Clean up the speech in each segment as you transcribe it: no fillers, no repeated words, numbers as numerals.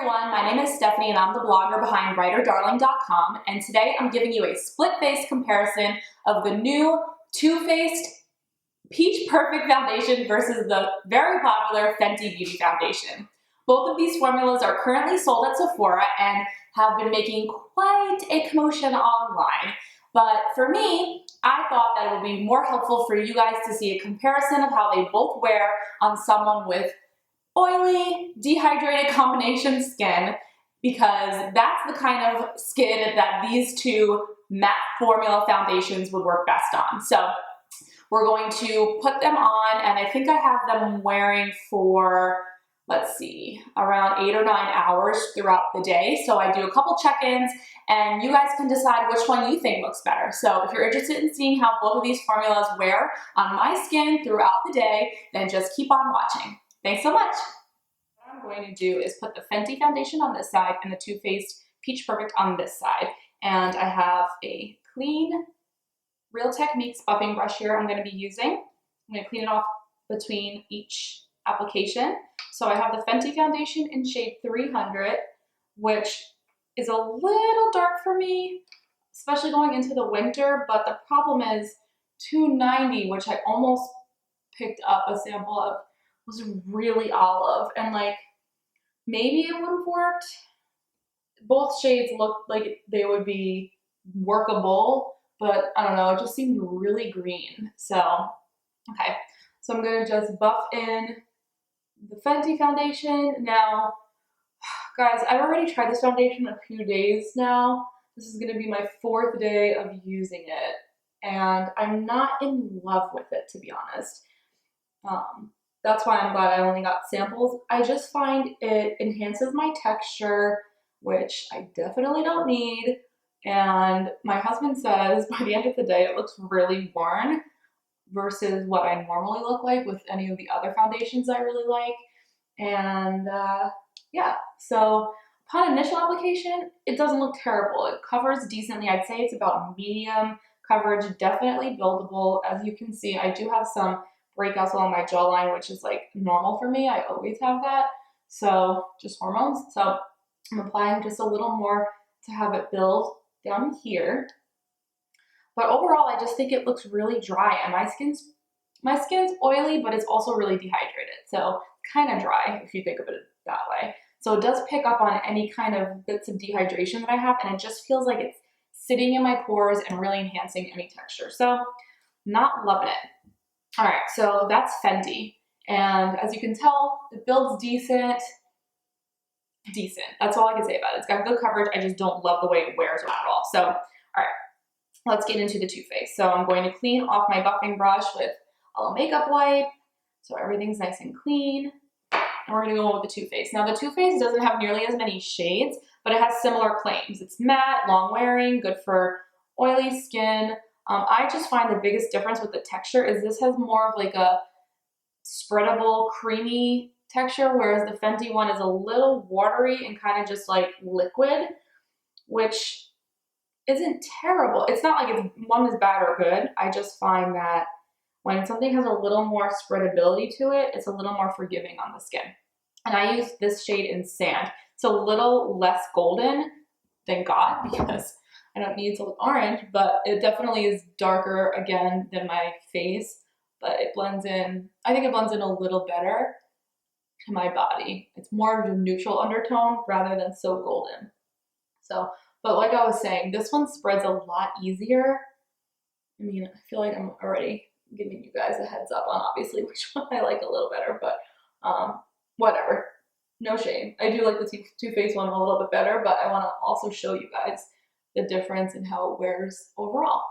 everyone, my name is Stephanie and I'm the blogger behind writerdarling.com, and today I'm giving you a split face comparison of the new Too Faced Peach Perfect Foundation versus the very popular Fenty Beauty Foundation. Both of these formulas are currently sold at Sephora and have been making quite a commotion online. But for me, I thought that it would be more helpful for you guys to see a comparison of how they both wear on someone with oily, dehydrated combination skin, because that's the kind of skin that these two matte formula foundations would work best on. So we're going to put them on, and I think I have them wearing for, let's see, around 8 or 9 hours throughout the day. So I do a couple check-ins, and you guys can decide which one you think looks better. So if you're interested in seeing how both of these formulas wear on my skin throughout the day, then just keep on watching. Thanks so much. What I'm going to do is put the Fenty foundation on this side and the Too Faced Peach Perfect on this side. And I have a clean Real Techniques buffing brush here I'm going to be using. I'm going to clean it off between each application. So I have the Fenty foundation in shade 300, which is a little dark for me, especially going into the winter, but the problem is 290, which I almost picked up a sample of, was really olive, and like maybe it would have worked. Both shades looked like they would be workable, but I don't know, it just seemed really green. So, okay, so I'm gonna just buff in the Fenty foundation. Now, guys, I've already tried this foundation a few days now. This is gonna be my 4th day of using it, and I'm not in love with it, to be honest. That's why I'm glad I only got samples. I just find it enhances my texture, which I definitely don't need. And my husband says by the end of the day, it looks really worn versus what I normally look like with any of the other foundations I really like. And yeah, so upon initial application, it doesn't look terrible. It covers decently. I'd say it's about medium coverage, definitely buildable. As you can see, I do have some breakouts along my jawline, which is like normal for me. I always have that. So just hormones. So I'm applying just a little more to have it build down here. But overall, I just think it looks really dry, and my skin's oily, but it's also really dehydrated. So kind of dry if you think of it that way. So it does pick up on any kind of bits of dehydration that I have, and it just feels like it's sitting in my pores and really enhancing any texture. So not loving it. All right, so that's Fenty. And as you can tell, it builds decent. That's all I can say about it. It's got good coverage. I just don't love the way it wears at all. So, all right, let's get into the Too Faced. So I'm going to clean off my buffing brush with a little makeup wipe, so everything's nice and clean. And we're gonna go with the Too Faced. Now the Too Faced doesn't have nearly as many shades, but it has similar claims. It's matte, long wearing, good for oily skin. I just find the biggest difference with the texture is this has more of like a spreadable, creamy texture, whereas the Fenty one is a little watery and kind of just like liquid, which isn't terrible. It's not like one is bad or good. I just find that when something has a little more spreadability to it, it's a little more forgiving on the skin. And I use this shade in Sand. It's a little less golden, thank God, because I don't need to look orange, but it definitely is darker again than my face, but it blends in, I think it blends in a little better to my body. It's more of a neutral undertone rather than so golden. So, but like I was saying, this one spreads a lot easier. I mean, I feel like I'm already giving you guys a heads up on obviously which one I like a little better, but whatever, no shame. I do like the Too Faced one a little bit better, but I want to also show you guys the difference in how it wears overall.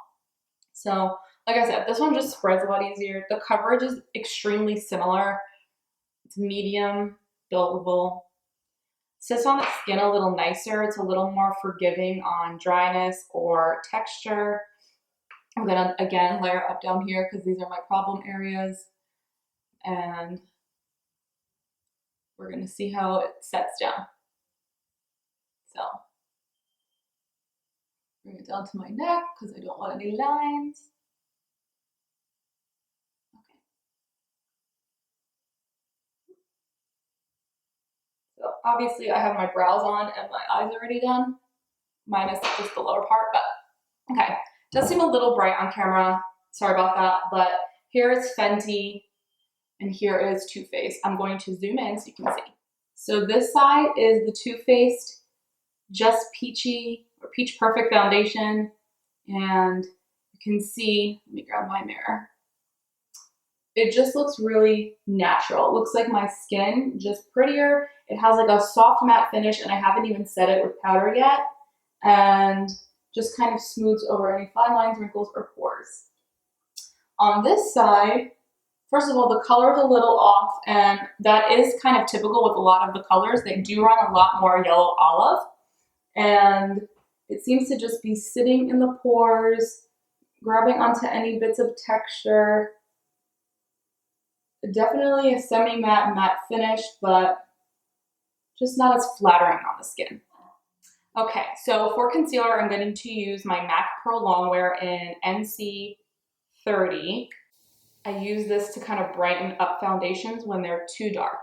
So like I said, this one just spreads a lot easier. The coverage is extremely similar. It's medium, buildable. Sits on the skin a little nicer. It's a little more forgiving on dryness or texture. I'm gonna again layer up down here because these are my problem areas, and we're gonna see how it sets down. So bring it down to my neck because I don't want any lines. Okay. So obviously I have my brows on and my eyes already done, minus just the lower part, but okay. Does seem a little bright on camera. Sorry about that, but here is Fenty and here is Too Faced. I'm going to zoom in so you can see. So this side is the Too Faced Just Peachy or Peach Perfect Foundation, and you can see, let me grab my mirror. It just looks really natural. It looks like my skin, just prettier. It has like a soft matte finish and I haven't even set it with powder yet. And just kind of smooths over any fine lines, wrinkles, or pores. On this side, first of all, the color is a little off, and that is kind of typical with a lot of the colors. They do run a lot more yellow olive, and it seems to just be sitting in the pores, grabbing onto any bits of texture. Definitely a semi-matte matte finish, but just not as flattering on the skin. Okay, so for concealer, I'm going to use my MAC Pro Longwear in NC30. I use this to kind of brighten up foundations when they're too dark.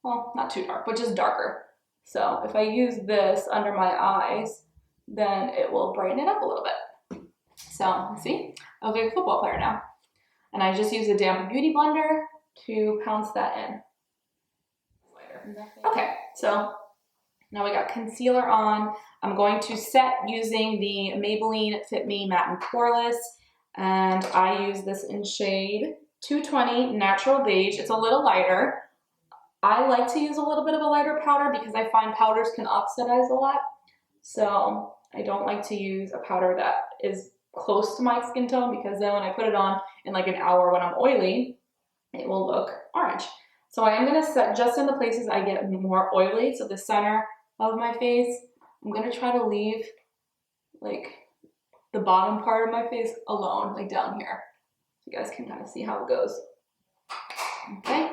Well, not too dark, but just darker. So if I use this under my eyes, then it will brighten it up a little bit. So, see? I look like a football player now. And I just use a damp beauty blender to pounce that in. Okay, so now we got concealer on. I'm going to set using the Maybelline Fit Me Matte and Poreless, and I use this in shade 220 Natural Beige. It's a little lighter. I like to use a little bit of a lighter powder because I find powders can oxidize a lot. So I don't like to use a powder that is close to my skin tone, because then when I put it on in like an hour when I'm oily, it will look orange. So I am going to set just in the places I get more oily, so the center of my face. I'm going to try to leave like the bottom part of my face alone, like down here. So you guys can kind of see how it goes. Okay.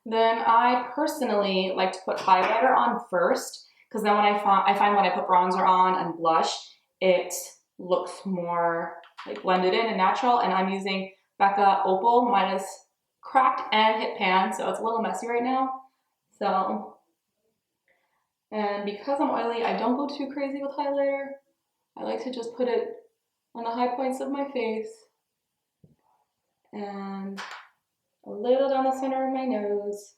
Then I personally like to put highlighter on first, because then when I find when I put bronzer on and blush, it looks more like blended in and natural. And I'm using Becca Opal. Mine is cracked and hit pan, so it's a little messy right now. So, and because I'm oily, I don't go too crazy with highlighter. I like to just put it on the high points of my face and a little down the center of my nose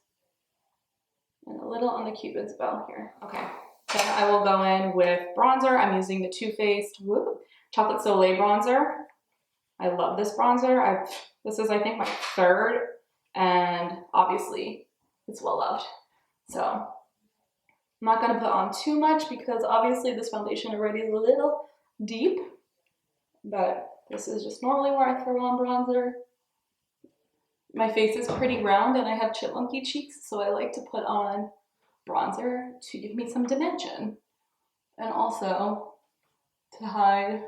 and a little on the Cupid's bow here. Okay, then I will go in with bronzer. I'm using the Too Faced Chocolate Soleil bronzer. I love this bronzer. This is, I think, my third, and obviously it's well loved. So I'm not going to put on too much because obviously this foundation already is a little deep, but this is just normally where I throw on bronzer. My face is pretty round and I have chipmunky cheeks, so I like to put on bronzer to give me some dimension and also to hide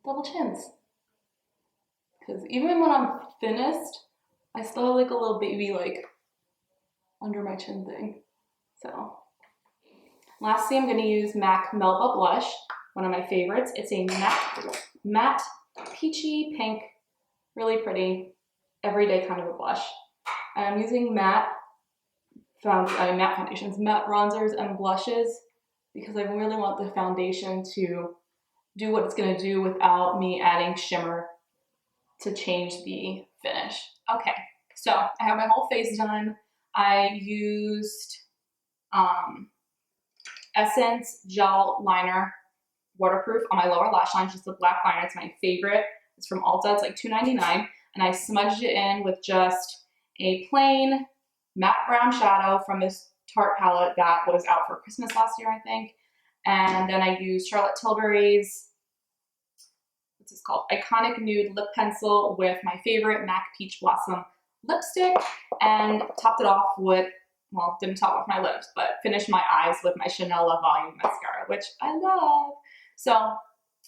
double chins. Because even when I'm thinnest, I still have like a little baby like under my chin thing. So lastly, I'm going to use MAC Melba Blush, one of my favorites. It's a matte peachy pink, really pretty, everyday kind of a blush. And I'm using matte foundations, matte bronzers and blushes, because I really want the foundation to do what it's going to do without me adding shimmer to change the finish. Okay, so I have my whole face done. I used Essence Gel Liner Waterproof on my lower lash line, just a black liner. It's my favorite. It's from Ulta. It's like $2.99. And I smudged it in with just a plain matte brown shadow from this Tarte palette that was out for Christmas last year, I think. And then I used Charlotte Tilbury's, what's this called? Iconic Nude Lip Pencil with my favorite MAC Peach Blossom lipstick, and topped it off with, well, didn't top off my lips, but finished my eyes with my Chanel La Volume mascara, which I love. So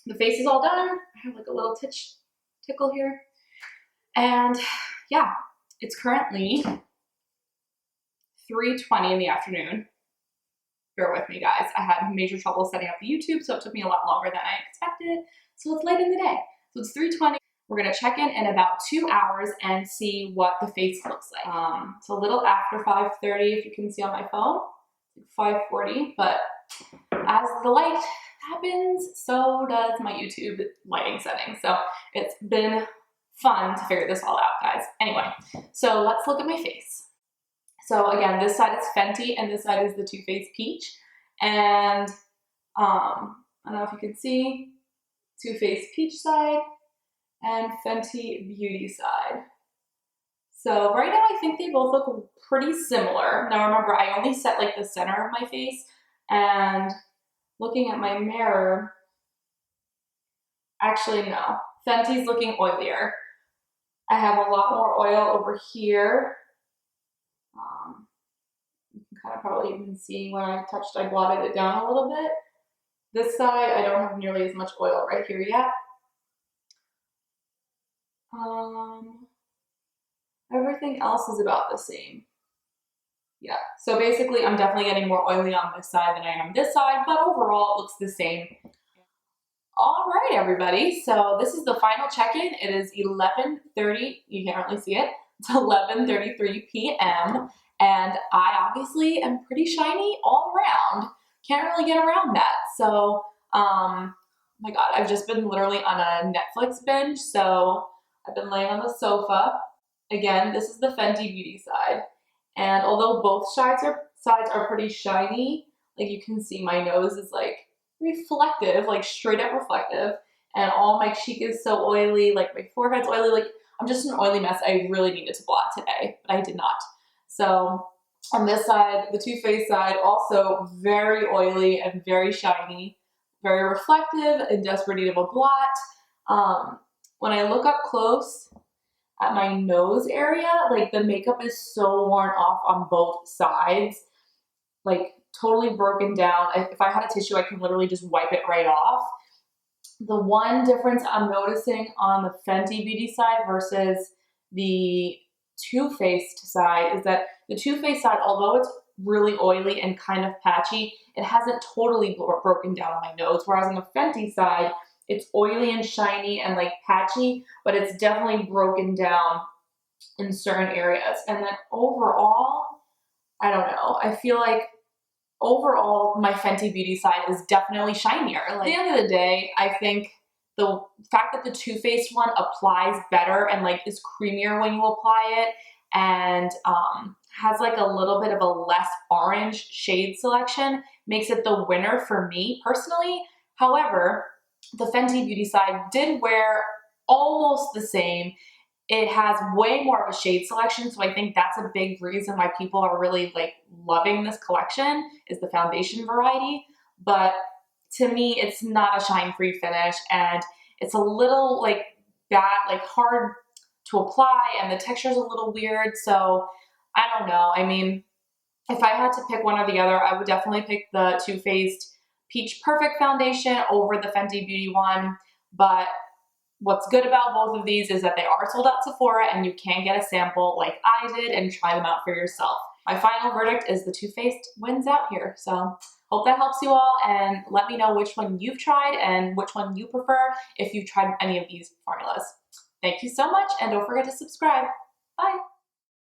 the face is all done. I have like a little tickle here. And yeah, it's currently 3:20 in the afternoon. Bear with me, guys. I had major trouble setting up the YouTube, so it took me a lot longer than I expected. So it's late in the day. So it's 3:20. We're gonna check in about 2 hours and see what the face looks like. It's a little after 5:30, if you can see on my phone. 540, but as the light happens, so does my YouTube lighting setting. So it's been fun to figure this all out, guys. Anyway, so let's look at my face. So again, this side is Fenty and this side is the Too Faced Peach. And I don't know if you can see, Too Faced Peach side and Fenty Beauty side. So right now I think they both look pretty similar. Now remember, I only set like the center of my face, and looking at my mirror, actually no, Fenty's looking oilier. I have a lot more oil over here. You can kind of probably even see when I blotted it down a little bit. This side, I don't have nearly as much oil right here yet. Everything else is about the same. Yeah, so basically I'm definitely getting more oily on this side than I am this side, but overall it looks the same. All right, everybody, so this is the final check-in. It is 11:30, you can't really see it. It's 11:33 p.m. and I obviously am pretty shiny all around. Can't really get around that. So, oh my God, I've just been literally on a Netflix binge. So I've been laying on the sofa. Again, this is the Fenty Beauty side. And although both sides are pretty shiny, like you can see my nose is like reflective, like straight up reflective. And all my cheek is so oily, like my forehead's oily. Like I'm just an oily mess. I really needed to blot today, but I did not. So on this side, the Too Faced side, also very oily and very shiny, very reflective, in desperate need of a blot. When I look up close at my nose area, like the makeup is so worn off on both sides, like totally broken down. If I had a tissue, I can literally just wipe it right off. The one difference I'm noticing on the Fenty Beauty side versus the Too Faced side is that the Too Faced side, although it's really oily and kind of patchy, it hasn't totally broken down on my nose, whereas on the Fenty side, it's oily and shiny and like patchy, but it's definitely broken down in certain areas. And then overall, I don't know, I feel like overall my Fenty Beauty side is definitely shinier. Like, at the end of the day, I think the fact that the Too Faced one applies better and like is creamier when you apply it, and has like a little bit of a less orange shade selection, makes it the winner for me personally. However, the Fenty Beauty side did wear almost the same. It has way more of a shade selection, so I think that's a big reason why people are really like loving this collection, is the foundation variety. But to me, it's not a shine-free finish, and it's a little like bad, like hard to apply, and the texture's a little weird. So I don't know. I mean, if I had to pick one or the other, I would definitely pick the Too Faced Peach Perfect Foundation over the Fenty Beauty one. But what's good about both of these is that they are sold out Sephora, and you can get a sample like I did and try them out for yourself. My final verdict is the Too Faced wins out here. So hope that helps you all, and let me know which one you've tried and which one you prefer if you've tried any of these formulas. Thank you so much, and don't forget to subscribe. Bye.